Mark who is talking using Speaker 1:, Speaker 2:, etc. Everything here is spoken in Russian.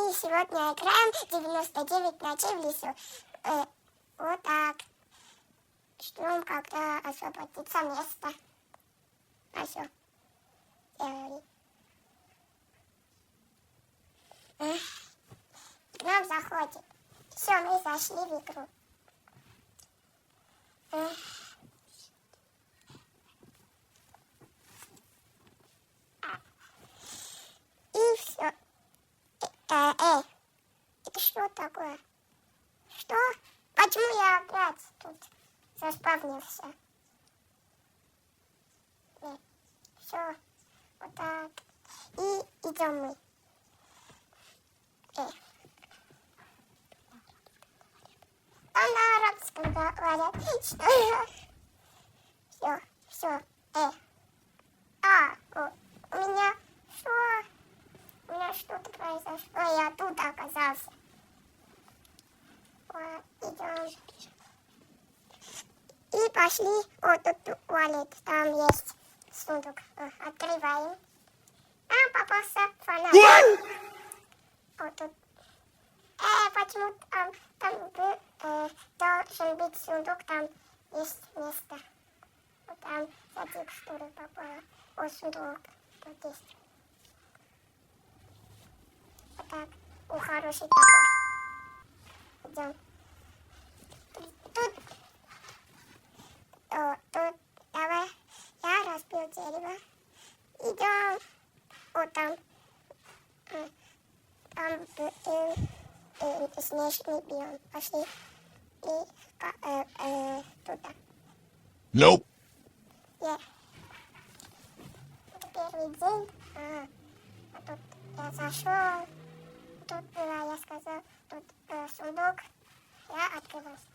Speaker 1: мы сегодня играем 99 ночей в лесу. Вот так. Ждем, когда освободится место. А все. Сделали. К нам заходит. Все, мы зашли в игру. И все. Это что такое? Что? Почему я опять тут заспавнился? Все. Вот так. И идем мы. Там на арабском говорят. Что? Все. У меня что? У меня что-то произошло. Я тут оказался. Вот, идем. И пошли. Вот тут туалет. Там есть сундук. Открываем. Попался фонарь. Вот тут. Почему там должен быть сундук, там есть место. Вот там за текстуры попало. О, сундук. Тут есть. Вот так. Хороший такой. Идем. Тут. Давай. Я разбил дерево. Идем. Вот там. Там снежный биом. Пошли. И туда.
Speaker 2: Nope.
Speaker 1: Это первый день. Тут я зашел. Тут была, я сказал, тут сундук. Я открылась.